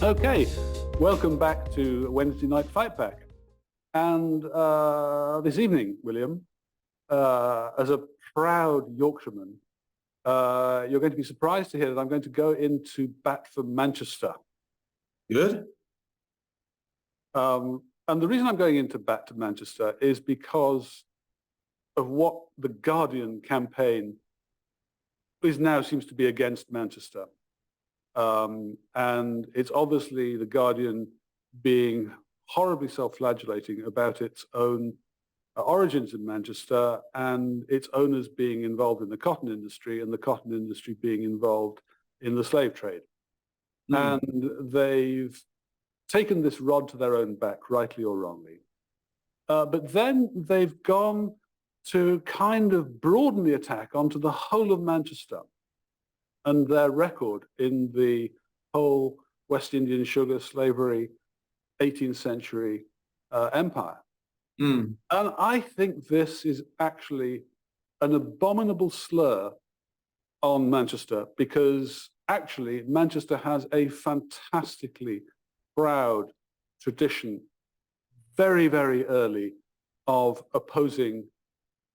Okay, welcome back to Wednesday Night Fightback. And this evening, William, as a proud Yorkshireman, you're going to be surprised to hear that I'm going to go into bat for Manchester. Good. And the reason I'm going into bat to Manchester is because of what the Guardian campaign is now seems to be against Manchester. And it's obviously the Guardian being horribly self-flagellating about its own origins in Manchester and its owners being involved in the cotton industry and the cotton industry being involved in the slave trade. And they've taken this rod to their own back, rightly or wrongly. But then they've gone to kind of broaden the attack onto the whole of Manchester and their record in the whole West Indian sugar slavery 18th century empire. And I think this is actually an abominable slur on Manchester, because actually Manchester has a fantastically proud tradition, very, very early, of opposing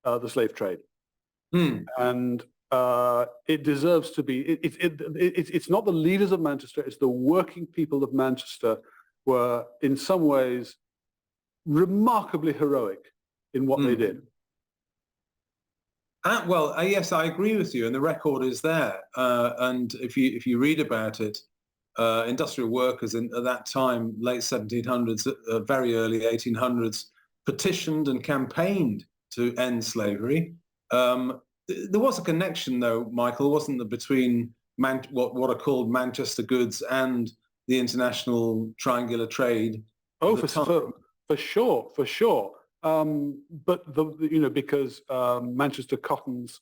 the slave trade. And it deserves to be, it's not the leaders of Manchester, it's the working people of Manchester were in some ways remarkably heroic in what they did. Yes, I agree with you, and the record is there. And if you read about it, industrial workers at that time, late 1700s, very early 1800s, petitioned and campaigned to end slavery. There was a connection, though, Michael, wasn't there, between what are called Manchester goods and the international triangular trade? Oh, for sure. But because Manchester cottons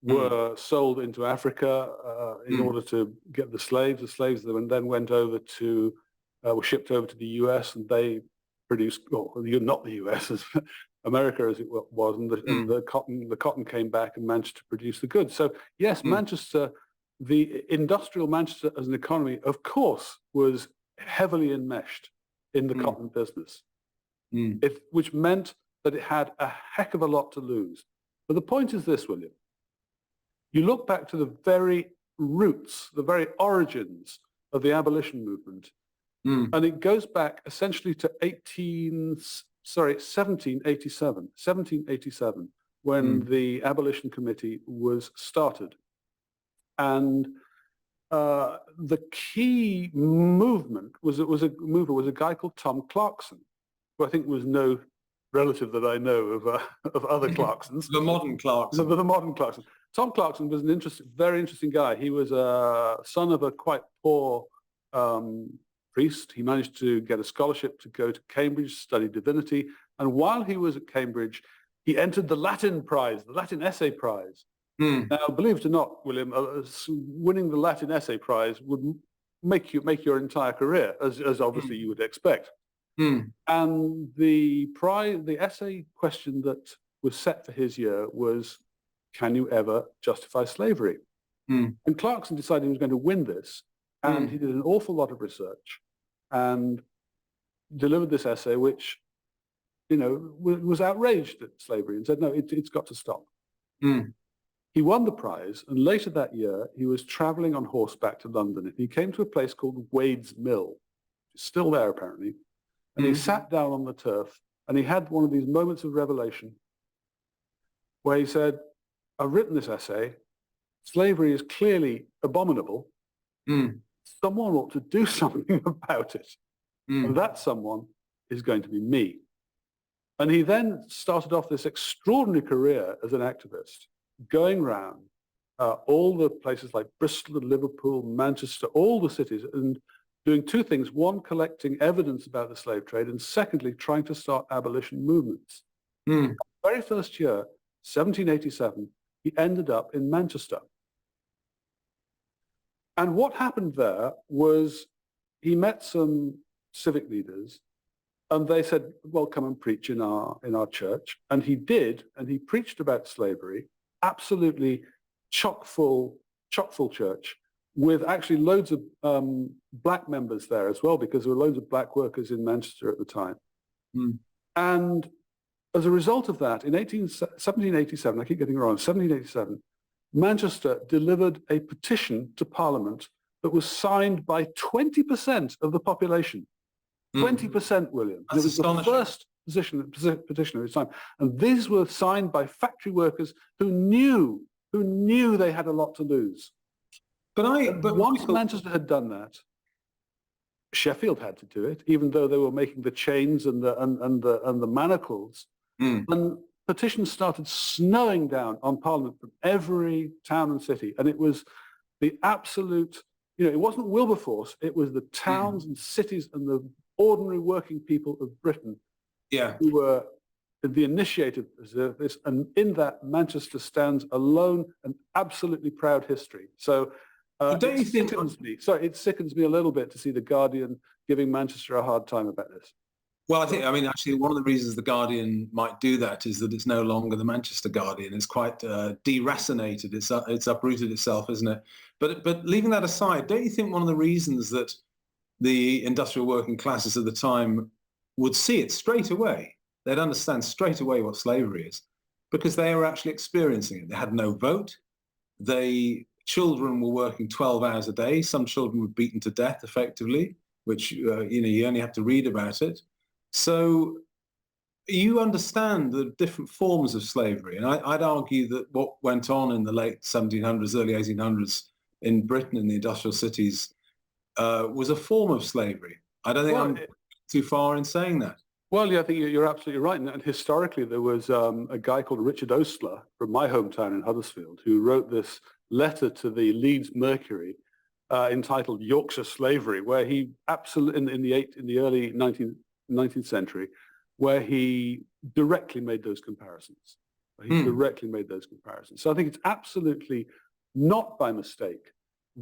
were sold into Africa in order to get the slaves then went over to were shipped over to the US, and they produced, well, not the US, as America as it was, and the cotton came back and managed to produce the goods. So yes, Manchester, the industrial Manchester as an economy, of course, was heavily enmeshed in the cotton business, which meant that it had a heck of a lot to lose. But the point is this, William. You look back to the very roots, the very origins of the abolition movement, and it goes back essentially to 1787, when the Abolition Committee was started. And the key movement was a guy called Tom Clarkson, who I think was no relative that I know of other Clarksons. The modern Clarkson. The modern Clarkson. Tom Clarkson was very interesting guy. He was a son of a quite poor priest. He managed to get a scholarship to go to Cambridge, study divinity. And while he was at Cambridge, he entered the Latin prize, the Latin essay prize. Now, believe it or not, William, winning the Latin essay prize would make your entire career, as obviously you would expect. And the essay question that was set for his year was, can you ever justify slavery? And Clarkson decided he was going to win this, and he did an awful lot of research and delivered this essay, which, was outraged at slavery and said, no, it's got to stop. He won the prize, and later that year, he was traveling on horseback to London, and he came to a place called Wade's Mill, which is still there apparently, and he sat down on the turf, and he had one of these moments of revelation where he said, I've written this essay, slavery is clearly abominable, someone ought to do something about it, and that someone is going to be me. And he then started off this extraordinary career as an activist, going around all the places like Bristol and Liverpool, Manchester, all the cities, and doing two things. One, collecting evidence about the slave trade, and secondly, trying to start abolition movements. The very first year, 1787, he ended up in Manchester. And what happened there was he met some civic leaders, and they said, well, come and preach in our church. And he did, and he preached about slavery, absolutely chock full church, with actually loads of black members there as well, because there were loads of black workers in Manchester at the time. Mm. And as a result of that, in 1787, I keep getting it wrong, 1787, Manchester delivered a petition to Parliament that was signed by 20% of the population. 20%, William. And it was the first petition of its time. And these were signed by factory workers who knew they had a lot to lose. But once Manchester had done that, Sheffield had to do it, even though they were making the chains and the manacles. And petitions started snowing down on Parliament from every town and city. And it was the absolute, it wasn't Wilberforce, it was the towns and cities and the ordinary working people of Britain who were the initiated of this. And in that, Manchester stands alone, an absolutely proud history. So it sickens me a little bit to see the Guardian giving Manchester a hard time about this. Well, actually, one of the reasons the Guardian might do that is that it's no longer the Manchester Guardian. It's quite deracinated. It's uprooted itself, isn't it? But leaving that aside, don't you think one of the reasons that the industrial working classes at the time would see it straight away, they'd understand straight away what slavery is, because they were actually experiencing it. They had no vote. Children were working 12 hours a day. Some children were beaten to death, effectively, which, you only have to read about it. So you understand the different forms of slavery. And I'd argue that what went on in the late 1700s, early 1800s in Britain, in the industrial cities, was a form of slavery. I don't think I'm too far in saying that. Well, yeah, I think you're absolutely right. And historically, there was a guy called Richard Ostler from my hometown in Huddersfield who wrote this letter to the Leeds Mercury entitled Yorkshire Slavery, where he absolutely, in the early 19th century, where he directly made those comparisons. So I think it's absolutely not by mistake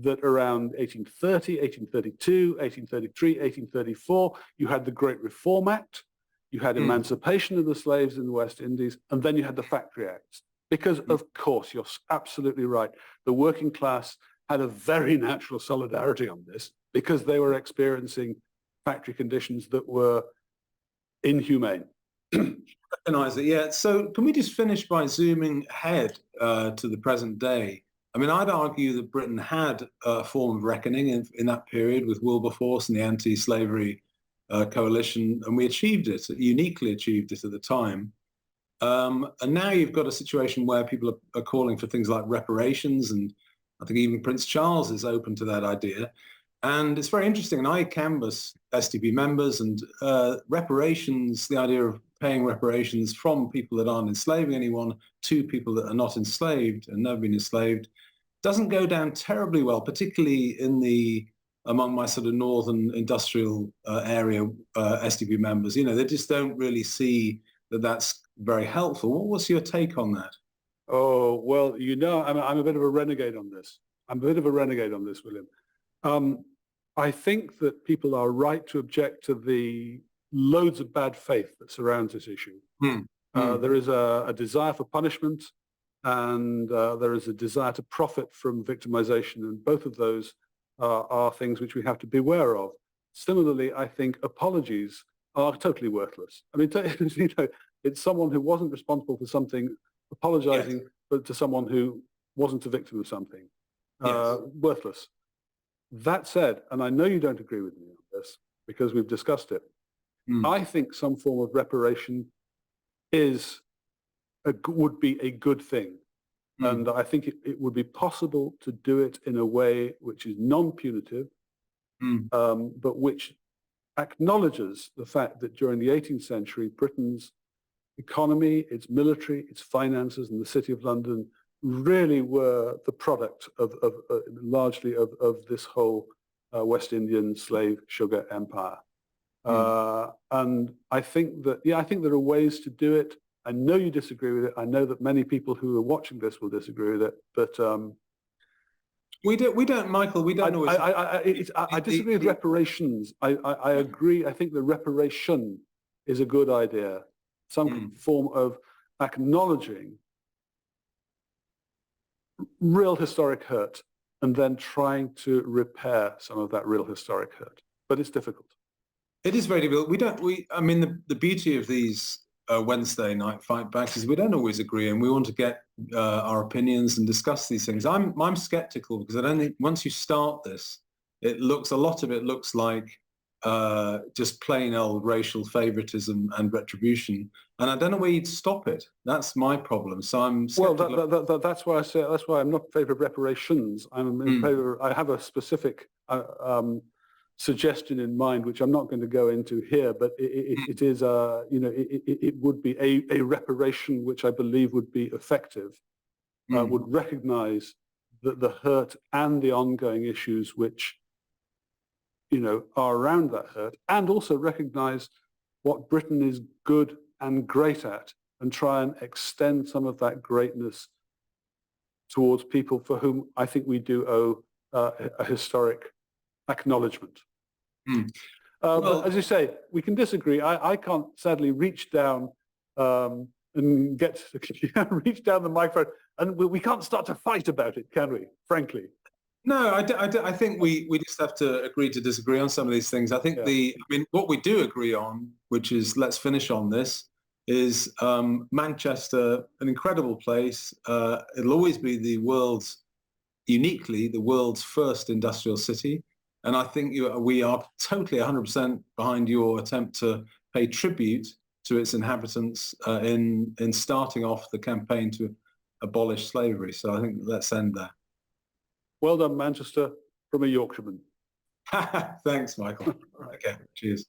that around 1830, 1832, 1833, 1834, you had the Great Reform Act, you had emancipation of the slaves in the West Indies, and then you had the Factory Acts. Because, of course, you're absolutely right. The working class had a very natural solidarity on this because they were experiencing factory conditions that were inhumane. Recognize it, yeah. So can we just finish by zooming ahead to the present day? I mean, I'd argue that Britain had a form of reckoning in that period with Wilberforce and the anti-slavery coalition, and we uniquely achieved it at the time. And now you've got a situation where people are calling for things like reparations, and I think even Prince Charles is open to that idea. And it's very interesting. And I canvass STP members, and reparations, the idea of paying reparations from people that aren't enslaving anyone to people that are not enslaved and never been enslaved, doesn't go down terribly well, particularly among my sort of northern industrial area STP members. They just don't really see that that's very helpful. What's your take on that? Oh, well, I'm a bit of a renegade on this. William. I think that people are right to object to the loads of bad faith that surrounds this issue. There is a desire for punishment, and there is a desire to profit from victimization, and both of those are things which we have to beware of. Similarly, I think apologies are totally worthless. I mean, it's someone who wasn't responsible for something apologizing to someone who wasn't a victim of something. Worthless. That said, and I know you don't agree with me on this because we've discussed it, I think some form of reparation would be a good thing. And I think it would be possible to do it in a way which is non-punitive, but which acknowledges the fact that during the 18th century, Britain's economy, its military, its finances, and the City of London really were the product largely of this whole West Indian slave sugar empire. And I think that there are ways to do it. I know you disagree with it. I know that many people who are watching this will disagree with it, but we don't, Michael. We don't always. I disagree with reparations. I agree. I think the reparation is a good idea. Some form of acknowledging real historic hurt and then trying to repair some of that real historic hurt. But it's difficult. It is very difficult. I mean, the beauty of these Wednesday night fightbacks is we don't always agree, and we want to get our opinions and discuss these things. I'm skeptical because I don't think once you start this, a lot of it looks like just plain old racial favoritism and retribution, and I don't know where you'd stop it. That's my problem. So I'm skeptical. Well, that's why I say that's why I'm not in favor of reparations. I'm in favor. I have a specific suggestion in mind, which I'm not going to go into here, but it is it would be a reparation which I believe would be effective, would recognise the hurt and the ongoing issues which are around that hurt, and also recognise what Britain is good and great at, and try and extend some of that greatness towards people for whom I think we do owe a historic acknowledgement. But as you say, we can disagree. I can't sadly reach down and reach down the microphone, and we can't start to fight about it, can we? Frankly. No, I think we just have to agree to disagree on some of these things. I think what we do agree on, which is, let's finish on this, is Manchester, an incredible place. It'll always be uniquely the world's first industrial city. And I think we are totally 100% behind your attempt to pay tribute to its inhabitants in starting off the campaign to abolish slavery. So I think let's end there. Well done, Manchester, from a Yorkshireman. Thanks, Michael. Okay, cheers.